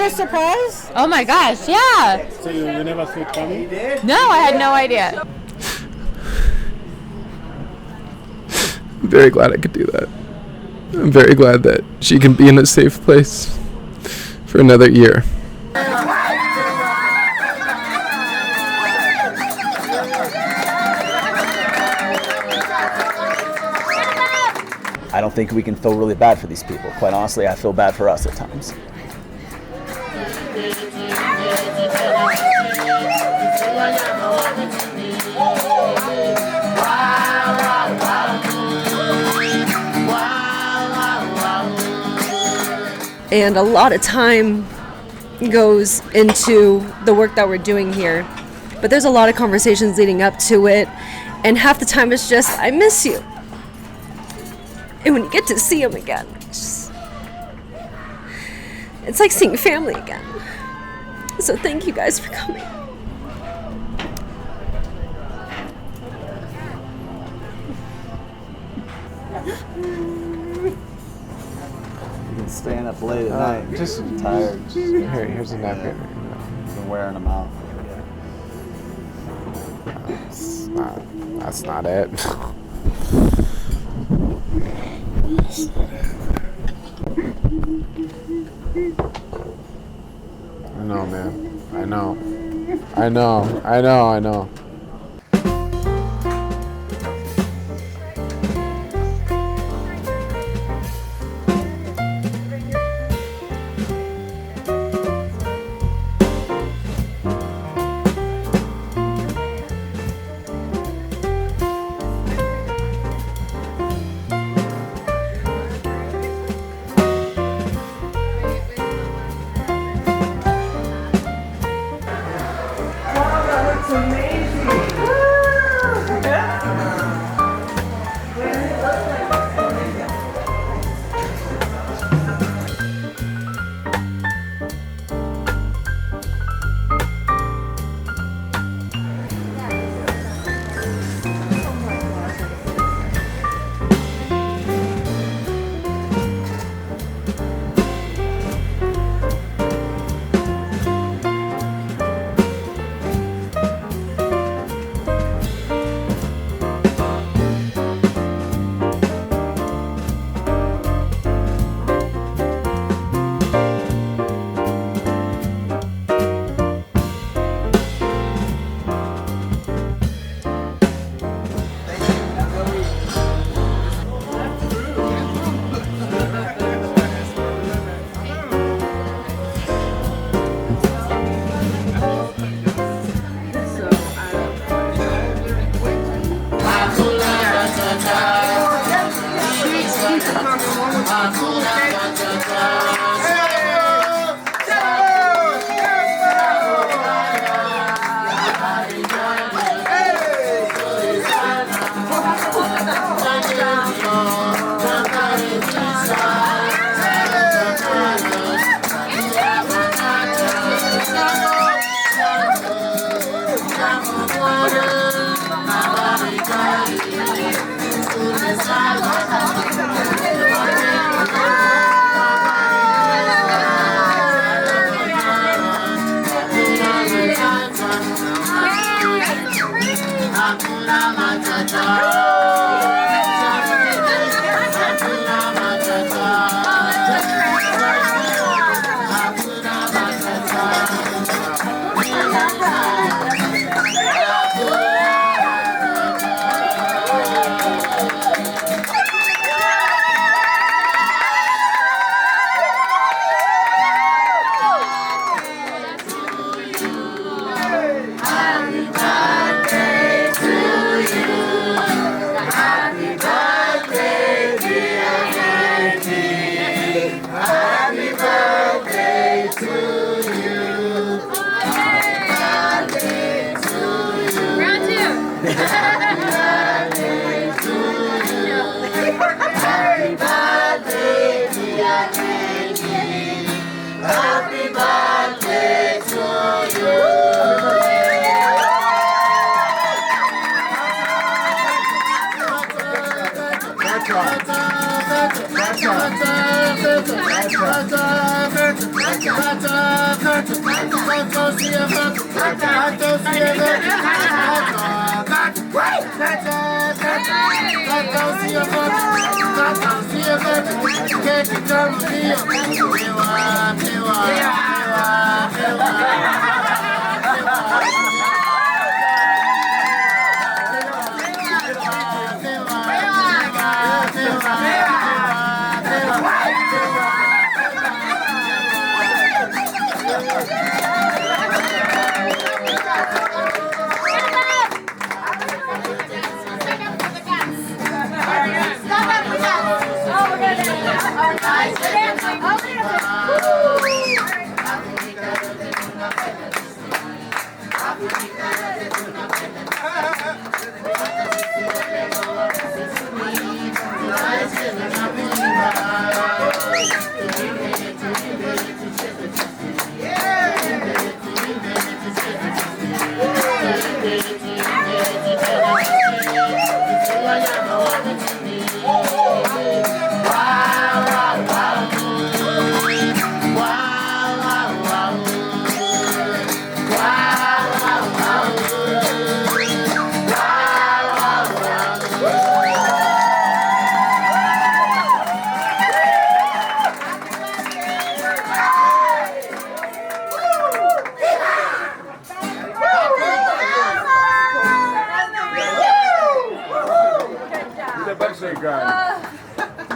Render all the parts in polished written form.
a surprise? Oh my gosh, yeah. So you never saw it coming? No, I had no idea. I'm very glad I could do that. I'm very glad that she can be in a safe place for another year. I don't think we can feel really bad for these people. Quite honestly, I feel bad for us at times. And a lot of time goes into the work that we're doing here. But there's a lot of conversations leading up to it. And half the time it's just, I miss you. And when you get to see them again, it's like seeing family again. So thank you guys for coming. You've been staying up late at night. Just tired. here's a napkin. Been wearing them out. That's not it. I know, man. I know.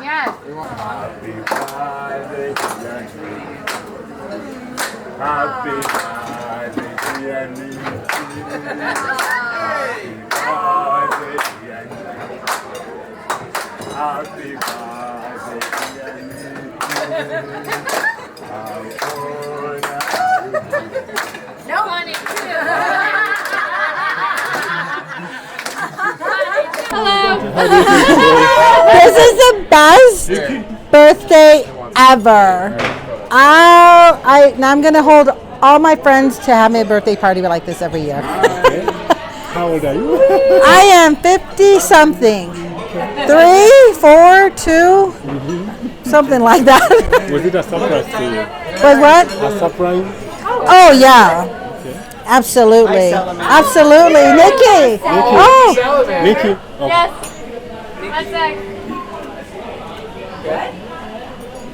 Yes. Happy birthday to you. Happy birthday to you. Happy birthday to you. No money. Hello. This is the best birthday ever. I'm gonna hold all my friends to have me a birthday party like this every year. How old are you? I am 50 something. 3, 4, 2, something like that. Was it a surprise to you? Was what? A surprise? Oh yeah. Absolutely. Absolutely. Nikki. Oh. Nikki? Oh. Yes. One sec.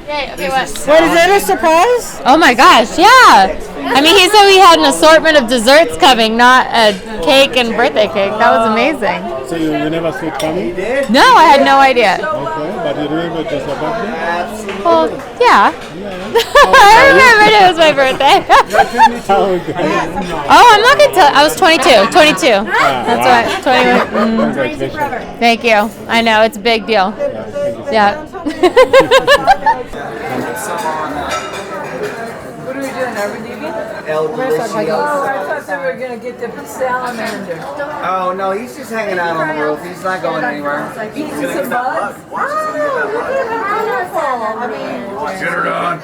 Yay, okay, what? What is it, a surprise? Oh my gosh, yeah. I mean, he said we had an assortment of desserts coming, not a cake and birthday cake. That was amazing. So you never saw it coming? No, I had no idea. Okay, but you remember it was your birthday? Well, yeah. I remembered it was my birthday. How old are you? Oh, I'm not going to tell. I was 22. 22. That's wow. what. 21. Congratulations. Thank you. I know, it's a big deal. Yeah. What are we doing? Are we leaving? El Delicios. Oh, I thought they were going to get the salamander. Oh no, he's just hanging out on the roof. He's not going anywhere. Eating some bugs. Get her done.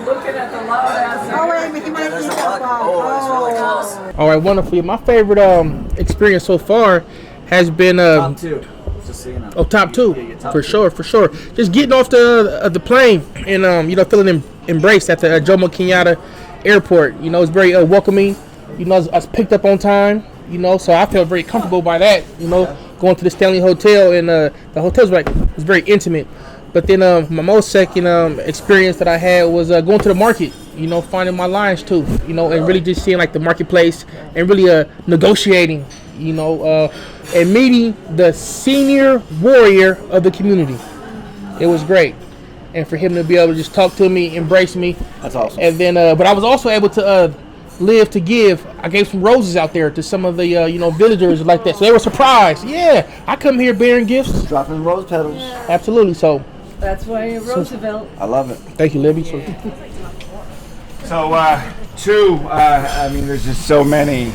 Looking at the loud ass. Oh, wait a minute. He might eat that bug. Oh. All right, wonderful. My favorite experience so far has been Top two. Just so you know. top two, for sure. Just getting off the plane and feeling embraced at the Jomo Kenyatta Airport. You know, it's very welcoming. You know, I was picked up on time. You know, so I felt very comfortable by that. You know, going to the Stanley Hotel and the hotel was very intimate. But then my most second experience that I had was going to the market. You know, finding my lines too. You know, and really just seeing like the marketplace and really negotiating. You know, and meeting the senior warrior of the community. It was great. And for him to be able to just talk to me, embrace me. That's awesome. And then, but I was also able to live to give. I gave some roses out there to some of the, villagers like that. So they were surprised. Yeah, I come here bearing gifts. Dropping rose petals. Absolutely. So That's why you're Roosevelt. I love it. thank you, Libby. So, I mean, there's just so many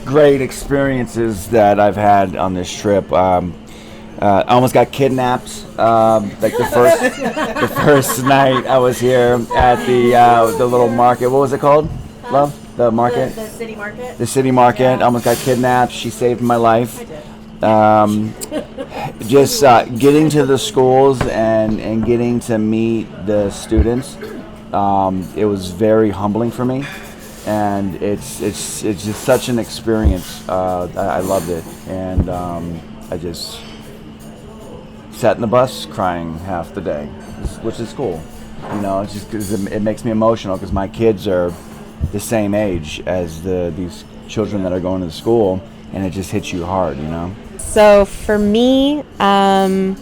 great experiences that I've had on this trip. I almost got kidnapped. Like the first night I was here at the little market. What was it called? Love? The market? The city market. The city market. I almost got kidnapped. She saved my life. Just getting to the schools and getting to meet the students, it was very humbling for me, and it's just such an experience. I loved it, and I just sat in the bus crying half the day, which is cool. It's just 'cause it makes me emotional because my kids are the same age as these children that are going to the school, and it just hits you hard. So for me, the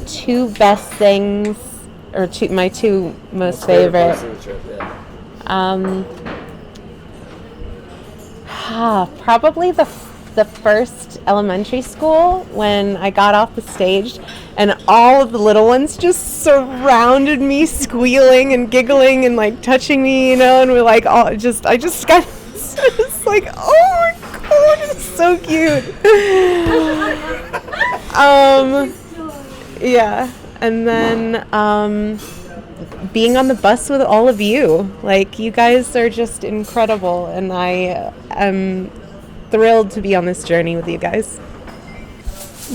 two best things, or my two most favorite, probably the first elementary school when I got off the stage and all of the little ones just surrounded me, squealing and giggling and like touching me, and we're like I just got it's like, oh my god, it's so cute. Yeah, and then being on the bus with all of you, like you guys are just incredible, and I am thrilled to be on this journey with you guys.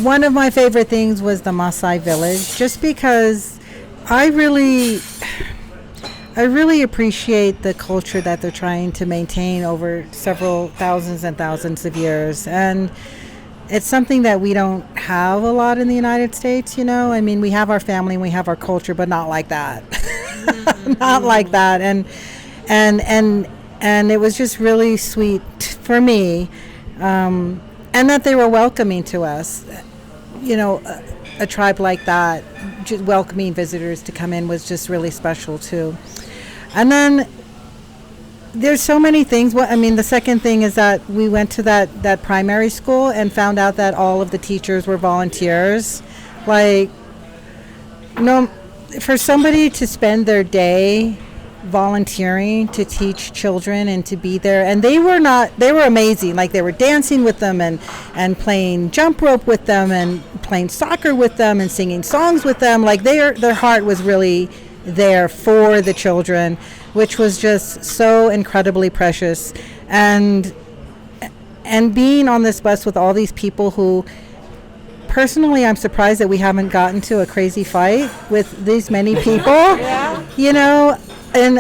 One of my favorite things was the Maasai village, just because I really appreciate the culture that they're trying to maintain over several thousands and thousands of years. And it's something that we don't have a lot in the United States, I mean, we have our family and we have our culture, but not like that. Not like that. And it was just really sweet for me, and that they were welcoming to us. A tribe like that, just welcoming visitors to come in was just really special too. And then there's so many things. The second thing is that we went to that primary school and found out that all of the teachers were volunteers. For somebody to spend their day volunteering to teach children and to be there, and they were amazing. Like, they were dancing with them and playing jump rope with them and playing soccer with them and singing songs with them. Like, their heart was really there for the children, which was just so incredibly precious. And being on this bus with all these people who, personally, I'm surprised that we haven't gotten to a crazy fight with these many people. And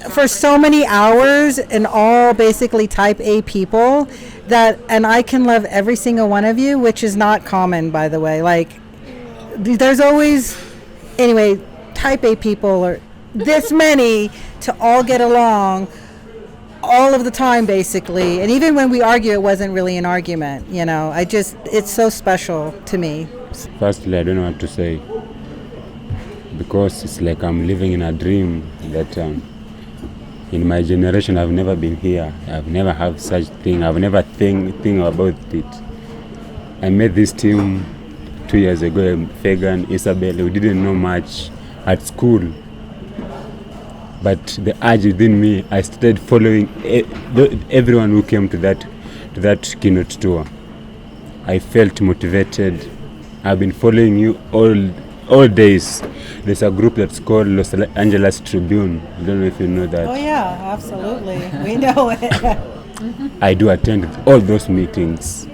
for so many hours, and all basically type A people, and I can love every single one of you, which is not common, by the way. Like, there's always, anyway, type A people are this many to all get along all of the time, basically. And even when we argue, it wasn't really an argument, it's so special to me. Firstly, I don't know what to say, because it's like I'm living in a dream that in my generation I've never been here. I've never had such thing. I've never think about it. I met this team 2 years ago, Fagan, Isabel. We didn't know much at school, but the urge within me, I started following everyone who came to that keynote tour. I felt motivated. I've been following you all days. There's a group that's called Los Angeles Tribune. I don't know if you know that. Oh yeah, absolutely. We know it. I do attend all those meetings.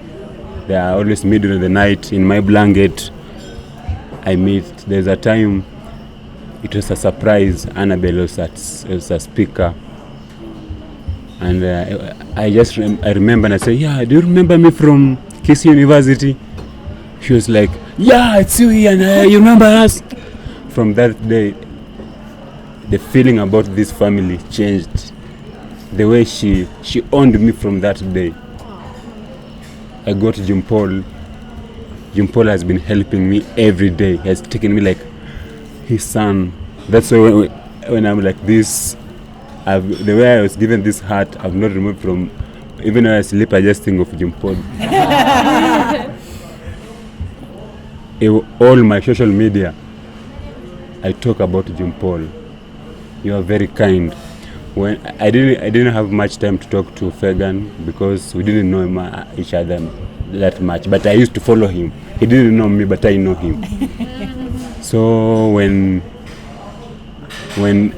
They are always middle of the night in my blanket. I meet. There's a time, it was a surprise. Annabelle was a speaker, and I remember, and I said, "Yeah, do you remember me from Kiss University?" She was like, "Yeah, it's you, and you remember us." From that day, the feeling about this family changed. The way she owned me from that day. I got Jim Paul. Jim Paul has been helping me every day. He has taken me like his son. That's why when I'm like this, the way I was given this heart, I've not removed from. Even when I sleep, I just think of Jim Paul. All my social media, I talk about Jim Paul. You are very kind. When I didn't have much time to talk to Fagan because we didn't know each other that much. But I used to follow him. He didn't know me, but I know him. So when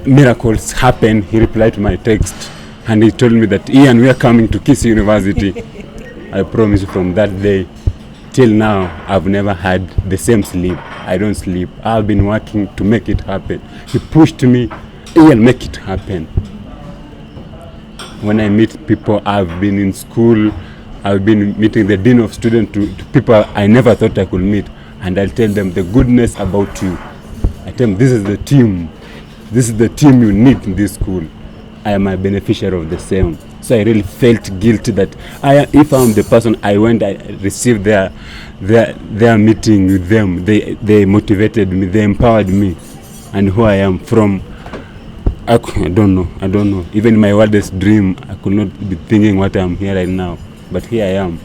miracles happened, he replied to my text and he told me that, "Ian, we are coming to Kiss University." I promise from that day, till now, I've never had the same sleep. I don't sleep. I've been working to make it happen. He pushed me, he'll make it happen. When I meet people, I've been in school, I've been meeting the dean of students to people I never thought I could meet, and I'll tell them the goodness about you. I tell them, this is the team. This is the team you need in this school. I am a beneficiary of the same. So I really felt guilty that if I'm the person I went, I received their meeting with them. They motivated me, they empowered me, and who I am from. I don't know. Even my wildest dream, I could not be thinking what I'm here right now. But here I am,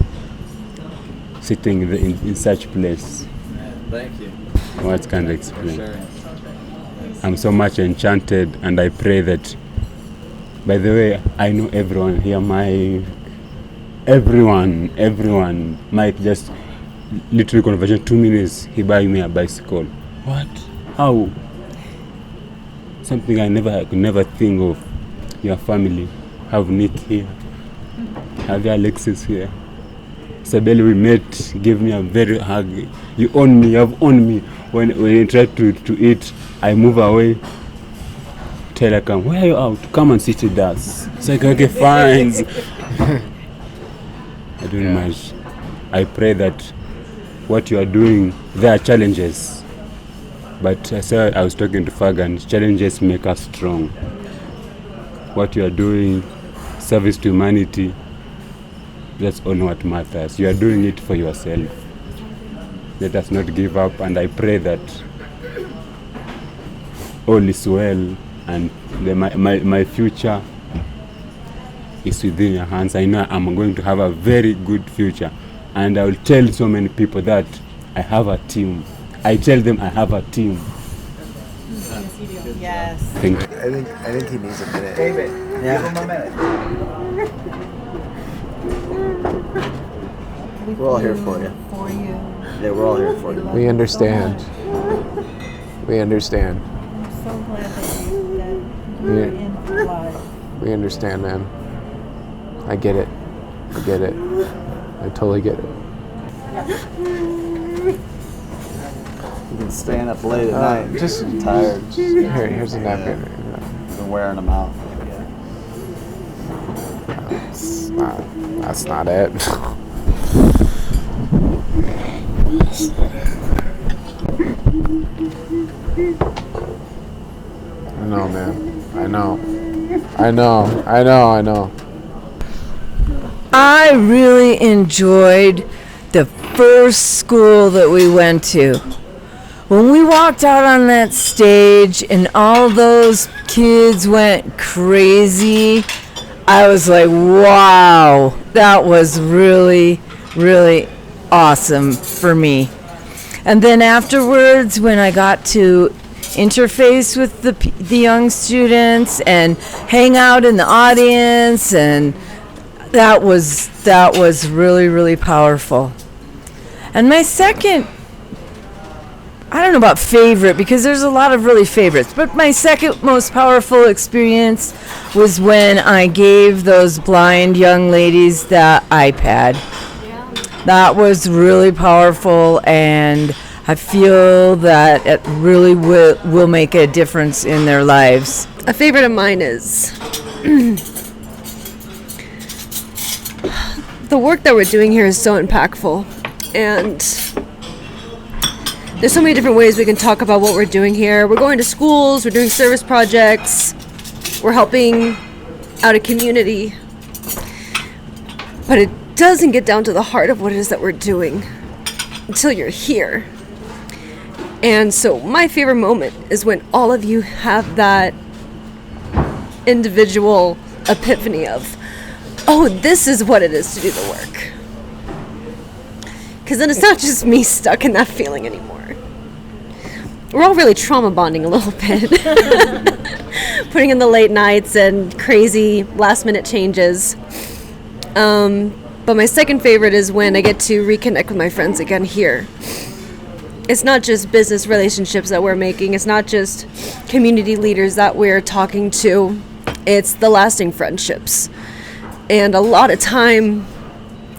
sitting in such place. Thank you. What can I explain? I'm so much enchanted, and I pray that. By the way, I know everyone here. Everyone. Mike just literally conversation 2 minutes. He buy me a bicycle. What? How? Something I could never think of. Your family have Nick here. Have Alexis here. Sabelle, we met. Give me a very hug. You own me. You have owned me. When you try to eat, I move away. Tell her, come, where are you out? Come and sit with us. It's like, okay, fine. I don't much. I pray that what you are doing, there are challenges. But I was talking to Fagan, challenges make us strong. What you are doing, service to humanity, that's all what matters. You are doing it for yourself. Let us not give up, and I pray that all is well. And my future is within your hands. I know I'm going to have a very good future. And I will tell so many people that I have a team. I tell them I have a team. Yes, you do. Yes. Thank you. I think he needs a minute. David, Yeah. give him a minute. We're all here for you. For you. Yeah, we're all here for you. We understand. We understand. I'm so glad that Yeah. you're in for life. We understand, man. I get it. I get it. I totally get it. You've been staying up late at night. Just I'm tired. here's a napkin. You've been wearing them out. That's not it. I know, man. I know. I really enjoyed the first school that we went to. When we walked out on that stage and all those kids went crazy, I was like, wow, that was really, really awesome for me. And then afterwards, when I got to interface with the young students and hang out in the audience, and that was really, really powerful. And my second, I don't know about favorite, because there's a lot of really favorites, but my second most powerful experience was when I gave those blind young ladies that iPad. That was really powerful, and I feel that it really will make a difference in their lives. A favorite of mine is the work that we're doing here is so impactful, and there's so many different ways we can talk about what we're doing here. We're going to schools, we're doing service projects, we're helping out a community, but it doesn't get down to the heart of what it is that we're doing until you're here. And so my favorite moment is when all of you have that individual epiphany of, oh, this is what it is to do the work. Because then it's not just me stuck in that feeling anymore. We're all really trauma bonding a little bit. Putting in the late nights and crazy last minute changes. But my second favorite is when I get to reconnect with my friends again here. It's not just business relationships that we're making. It's not just community leaders that we're talking to. It's the lasting friendships. And a lot of time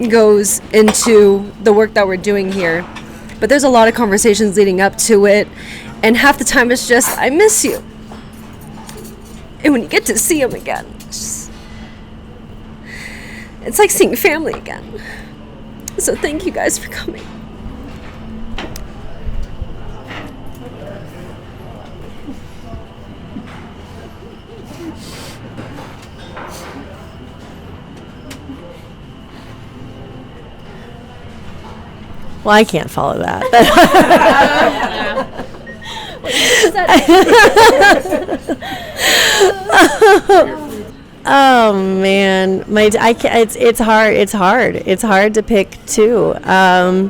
goes into the work that we're doing here. But there's a lot of conversations leading up to it, and half the time it's just, I miss you. And when you get to see them again, it's like seeing family again. So thank you guys for coming. Well, I can't follow that. Oh man, I can't, it's hard. It's hard to pick two. I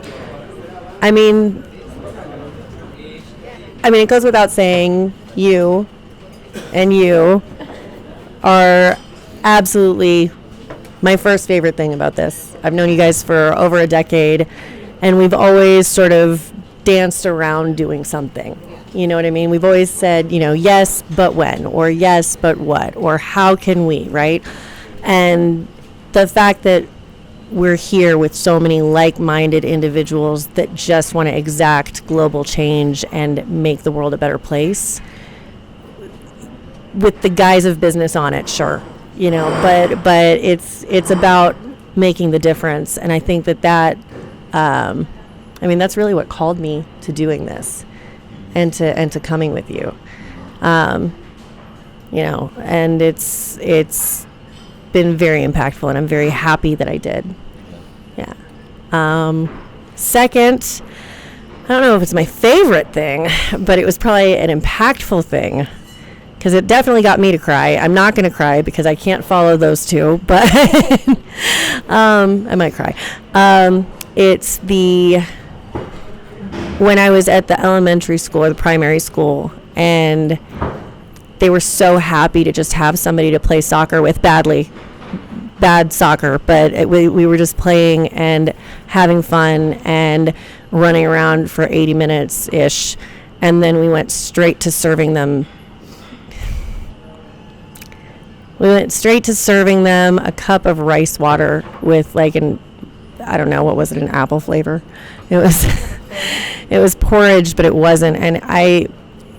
mean, it goes without saying, you are absolutely my first favorite thing about this. I've known you guys for over a decade, and we've always sort of danced around doing something. You know what I mean? We've always said, yes, but when, or yes, but what, or how can we, right? And the fact that we're here with so many like-minded individuals that just want to exact global change and make the world a better place, with the guise of business on it, sure, but it's about making the difference. And I think that that's really what called me to doing this. And to coming with you, and it's been very impactful, and I'm very happy that I did. Yeah. Second, I don't know if it's my favorite thing, but it was probably an impactful thing, because it definitely got me to cry. I'm not going to cry because I can't follow those two, but I might cry. It's when I was at the elementary school or the primary school, and they were so happy to just have somebody to play soccer with, bad soccer, but we were just playing and having fun and running around for 80 minutes ish, and then we went straight to serving them. A cup of rice water with an apple flavor. It was porridge, but it wasn't. And I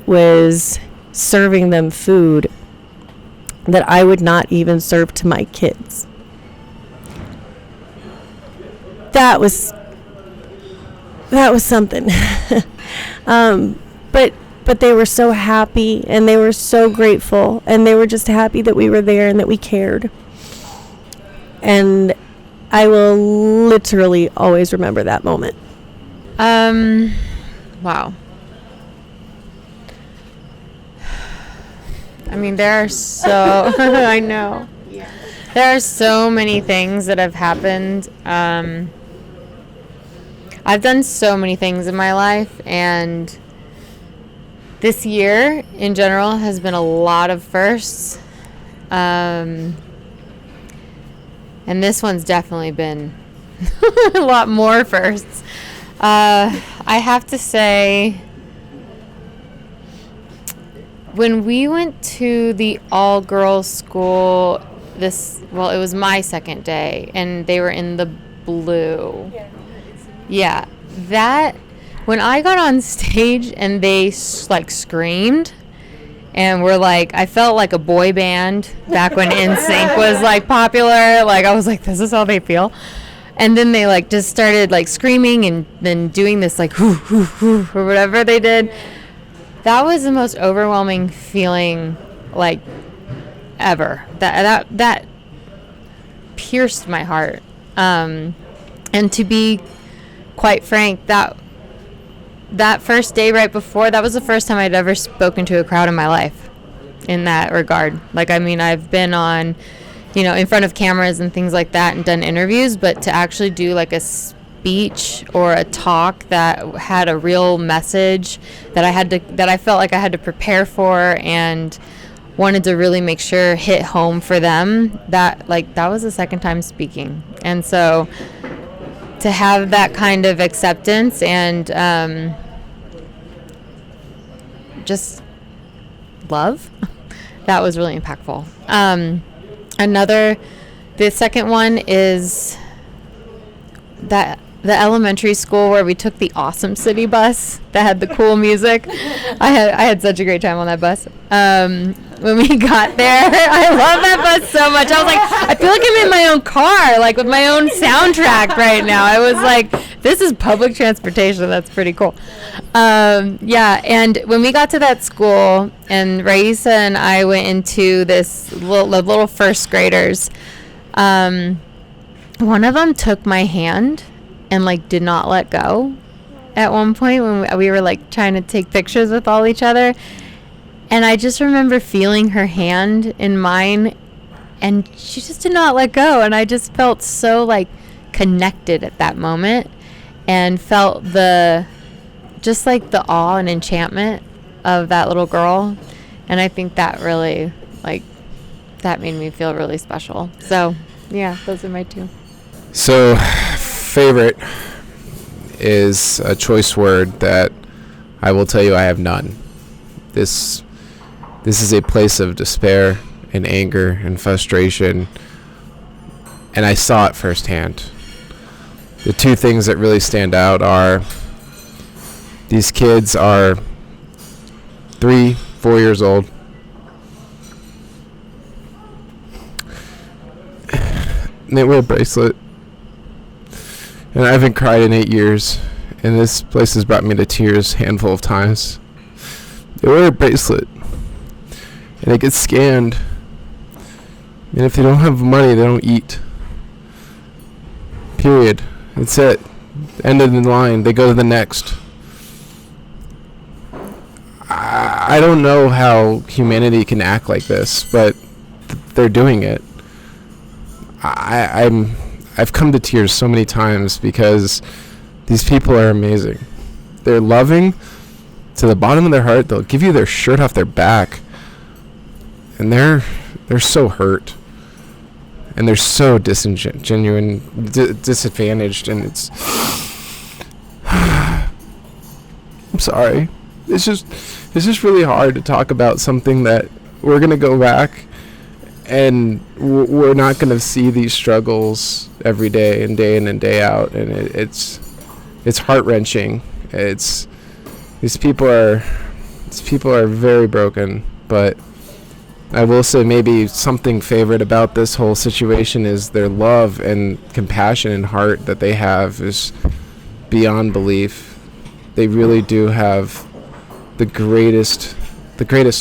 was serving them food that I would not even serve to my kids. That was something. But they were so happy, and they were so grateful, and they were just happy that we were there and that we cared. And I will literally always remember that moment. Wow. There are so I know. Yeah. There are so many things that have happened. I've done so many things in my life, and this year in general has been a lot of firsts. And this one's definitely been a lot more firsts. I have to say, when we went to the all-girls school, it was my second day, and they were in the blue. Yeah, when I got on stage and they screamed, and were I felt like a boy band back when NSYNC was popular. I was like, this is how they feel. And then they just started screaming and then doing this hoo, hoo, hoo, or whatever they did. That was the most overwhelming feeling ever. That pierced my heart. And to be quite frank, that first day right before, that was the first time I'd ever spoken to a crowd in my life in that regard. I've been on, in front of cameras and things like that and done interviews, but to actually do a speech or a talk that had a real message that I felt like I had to prepare for and wanted to really make sure hit home for them, that was the second time speaking. And so to have that kind of acceptance and just love, that was really impactful. The second one is the elementary school where we took the Awesome City bus that had the cool music. I had such a great time on that bus. When we got there, I love that bus so much. I was like, I feel like I'm in my own car, like with my own soundtrack right now. I was like, this is public transportation. That's pretty cool. Yeah, and when we got to that school, and Raisa and I went into this little first graders, one of them took my hand and like did not let go at one point when we were like trying to take pictures with all each other. And I just remember feeling her hand in mine, and she just did not let go. And I just felt so like connected at that moment, and felt just like the awe and enchantment of that little girl. And I think that really that made me feel really special. So yeah, those are my two. So favorite is a choice word that I will tell you I have none. This is a place of despair and anger and frustration, and I saw it firsthand. The two things that really stand out are these kids are 3-4 years old. And they wear a bracelet. And I haven't cried in 8 years, and this place has brought me to tears a handful of times. They wear a bracelet, and it gets scanned. And if they don't have money, they don't eat. Period. That's it. End of the line. They go to the next. I don't know how humanity can act like this, but they're doing it. I've come to tears so many times because these people are amazing. They're loving to the bottom of their heart. They'll give you their shirt off their back, and they're so hurt, and they're so disadvantaged, and it's I'm sorry. It's just really hard to talk about something that we're gonna go back and we're not gonna see these struggles every day and day in and day out, and it's heart-wrenching. These people are very broken, but I will say maybe something favorite about this whole situation is their love and compassion and heart that they have is beyond belief. They really do have the greatest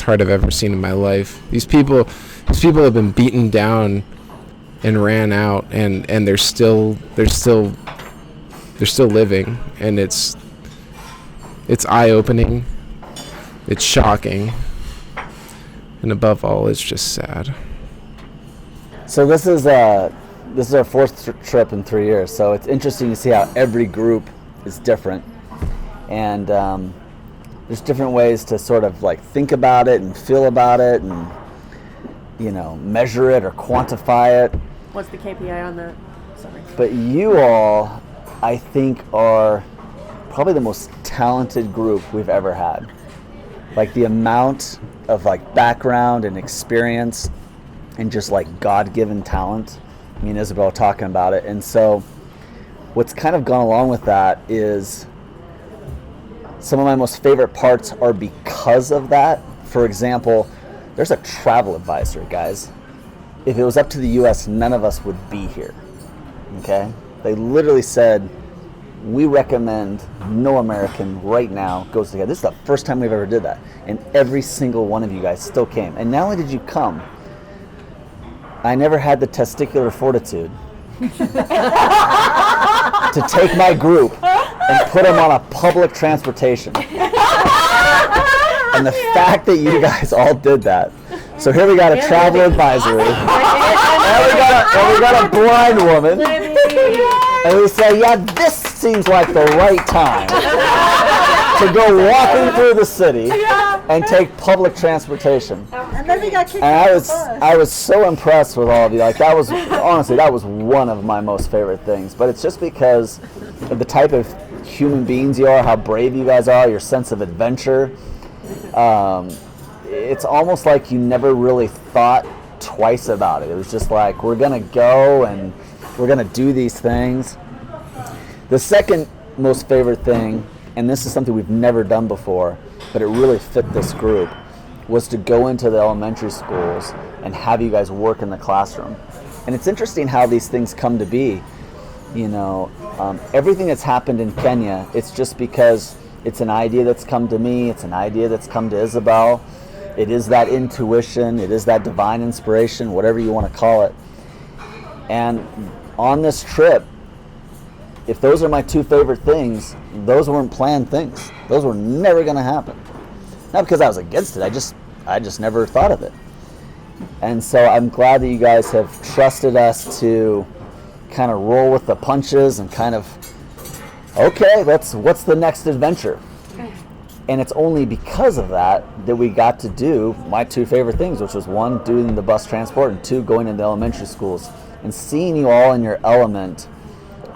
heart I've ever seen in my life. These people have been beaten down and ran out, and they're still living, and it's eye-opening, it's shocking, and above all, it's just sad. So this is our fourth trip in 3 years, so it's interesting to see how every group is different, and there's different ways to sort of like think about it and feel about it and, you know, measure it or quantify it. What's the KPI on that? Sorry. But you all, I think, are probably the most talented group we've ever had. Like the amount of like background and experience and just like God-given talent. Me and Isabel talking about it. And so what's kind of gone along with that is some of my most favorite parts are because of that. For example, there's a travel advisory, guys. If it was up to the US, none of us would be here. Okay? They literally said, we recommend no American right now goes together. This is the first time we've ever did that. And every single one of you guys still came. And not only did you come, I never had the testicular fortitude to take my group and put them on a public transportation. And the fact that you guys all did that. So here we got a travel advisory. And we got a blind woman. And we say, yeah, this seems like the right time to go walking through the city and take public transportation. And then we got kicked And out of the bus. I was so impressed with all of you. Like that was, honestly, that was one of my most favorite things. But it's just because of the type of human beings you are, how brave you guys are, your sense of adventure. It's almost like you never really thought twice about it. It was just like, we're gonna go and we're gonna do these things. The second most favorite thing, and this is something we've never done before, but it really fit this group, was to go into the elementary schools and have you guys work in the classroom. And it's interesting how these things come to be. You know, everything that's happened in Kenya, it's just because it's an idea that's come to me, it's an idea that's come to Isabel. It is that intuition, it is that divine inspiration, whatever you want to call it. And on this trip, if those are my two favorite things, those weren't planned things. Those were never going to happen. Not because I was against it, I just never thought of it. And so I'm glad that you guys have trusted us to kind of roll with the punches and kind of, okay, what's the next adventure? And it's only because of that we got to do my two favorite things, which was one, doing the bus transport, and two, going into elementary schools. And seeing you all in your element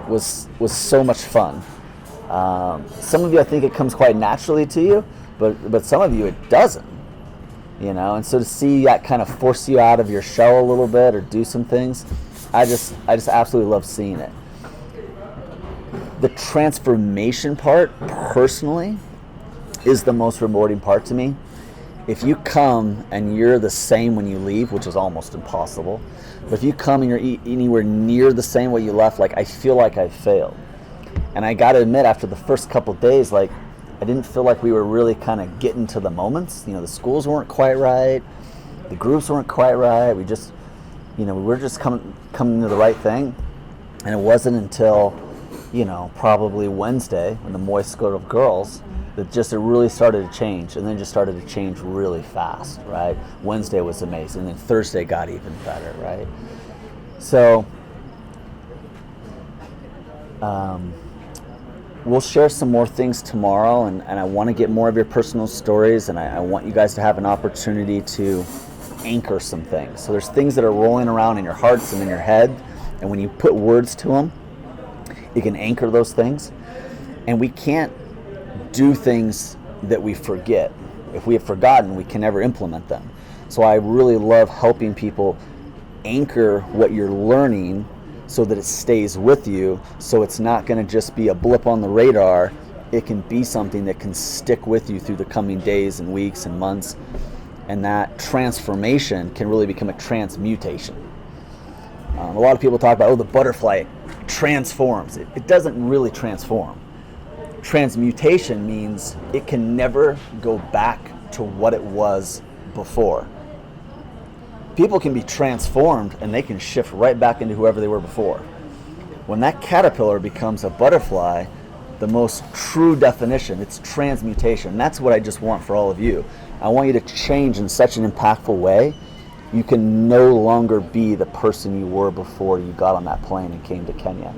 was so much fun. Some of you, I think it comes quite naturally to you, but some of you it doesn't. You know, and so to see that kind of force you out of your shell a little bit or do some things, I just absolutely love seeing it. The transformation part, personally, is the most rewarding part to me. If you come and you're the same when you leave, which is almost impossible, but if you come and you're anywhere near the same way you left, like, I feel like I failed. And I gotta admit, after the first couple days, like, I didn't feel like we were really kind of getting to the moments. You know, the schools weren't quite right, the groups weren't quite right. We just, you know, we were just coming to the right thing. And it wasn't until, you know, probably Wednesday, when the Moist School of Girls, that just it really started to change, and then just started to change really fast, right? Wednesday was amazing, and then Thursday got even better, right? So we'll share some more things tomorrow, and I want to get more of your personal stories, and I want you guys to have an opportunity to anchor some things. So there's things that are rolling around in your hearts and in your head, and when you put words to them, you can anchor those things. And we can't do things that we forget. If we have forgotten, we can never implement them. So I really love helping people anchor what you're learning so that it stays with you, so it's not going to just be a blip on the radar. It can be something that can stick with you through the coming days and weeks and months, and that transformation can really become a transmutation. A lot of people talk about, the butterfly transforms. It doesn't really transform. Transmutation means it can never go back to what it was before. People can be transformed and they can shift right back into whoever they were before. When that caterpillar becomes a butterfly, the most true definition, it's transmutation. That's what I just want for all of you. I want you to change in such an impactful way. You can no longer be the person you were before you got on that plane and came to Kenya.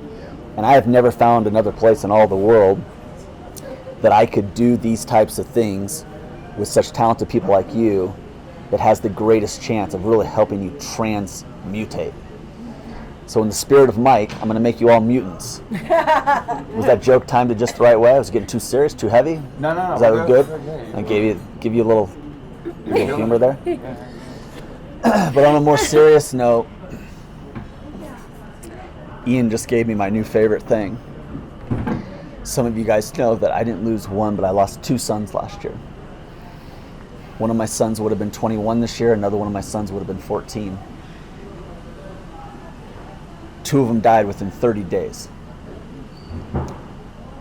And I have never found another place in all the world that I could do these types of things with such talented people like you that has the greatest chance of really helping you transmutate. So in the spirit of Mike, I'm going to make you all mutants. Was that joke timed just the right way? I was getting too serious, too heavy? No. Was that good? I give you a little humor there? But on a more serious note, Ian just gave me my new favorite thing. Some of you guys know that I didn't lose one, but I lost two sons last year. One of my sons would have been 21 this year. Another one of my sons would have been 14. Two of them died within 30 days.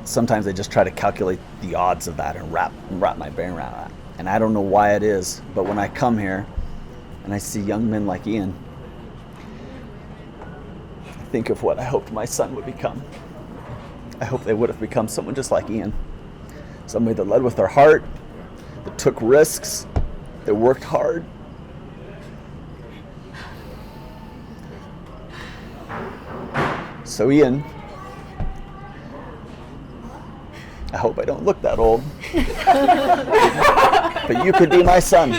Sometimes I just try to calculate the odds of that and wrap my brain around that. And I don't know why it is, but when I come here and I see young men like Ian, I think of what I hoped my son would become. I hope they would have become someone just like Ian. Somebody that led with their heart, that took risks, that worked hard. So Ian, I hope I don't look that old, but you could be my son.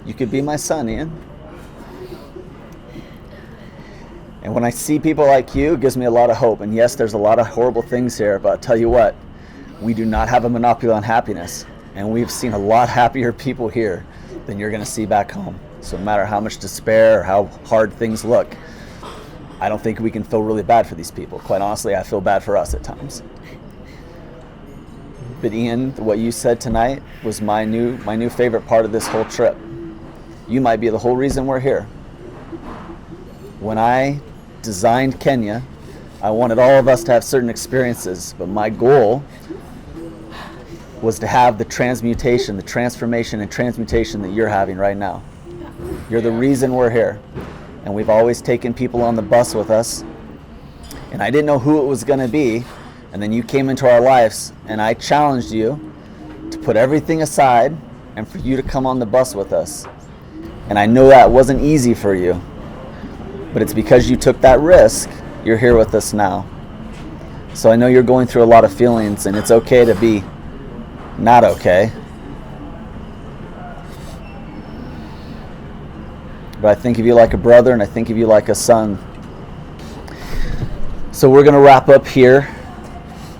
You could be my son, Ian. And when I see people like you, it gives me a lot of hope. And yes, there's a lot of horrible things here, but I'll tell you what, we do not have a monopoly on happiness. And we've seen a lot happier people here than you're going to see back home. So no matter how much despair or how hard things look, I don't think we can feel really bad for these people. Quite honestly, I feel bad for us at times. But Ian, what you said tonight was my new favorite part of this whole trip. You might be the whole reason we're here. When I designed Kenya, I wanted all of us to have certain experiences, but my goal was to have the transformation and transmutation that you're having right now. You're the reason we're here. And we've always taken people on the bus with us. And I didn't know who it was going to be. And then you came into our lives, and I challenged you to put everything aside and for you to come on the bus with us. And I know that wasn't easy for you, but it's because you took that risk, you're here with us now. So I know you're going through a lot of feelings, and it's okay to be not okay. But I think of you like a brother, and I think of you like a son. So we're going to wrap up here.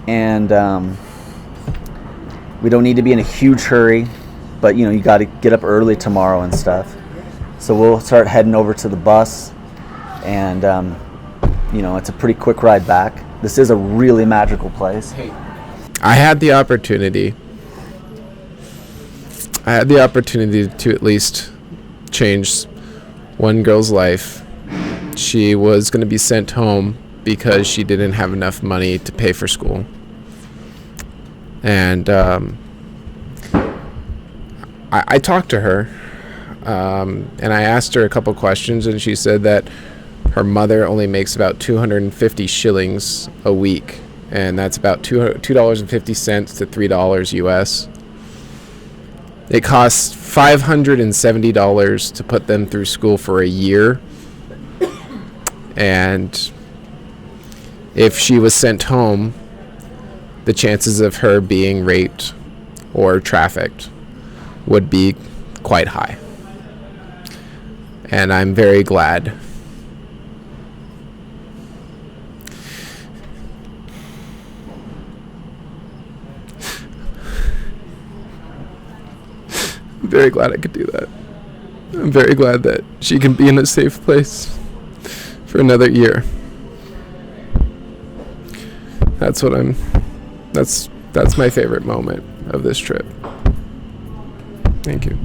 And we don't need to be in a huge hurry, but you got to get up early tomorrow and stuff. So we'll start heading over to the bus, and it's a pretty quick ride back. This is a really magical place. I had the opportunity to at least change one girl's life. She was going to be sent home because she didn't have enough money to pay for school. And I talked to her, and I asked her a couple questions, and she said that her mother only makes about 250 shillings a week, and that's about $2.50 to $3 US. It costs $570 to put them through school for a year, and if she was sent home, the chances of her being raped or trafficked would be quite high. And I'm very glad I could do that. I'm very glad that she can be in a safe place for another year. That's my favorite moment of this trip. Thank you.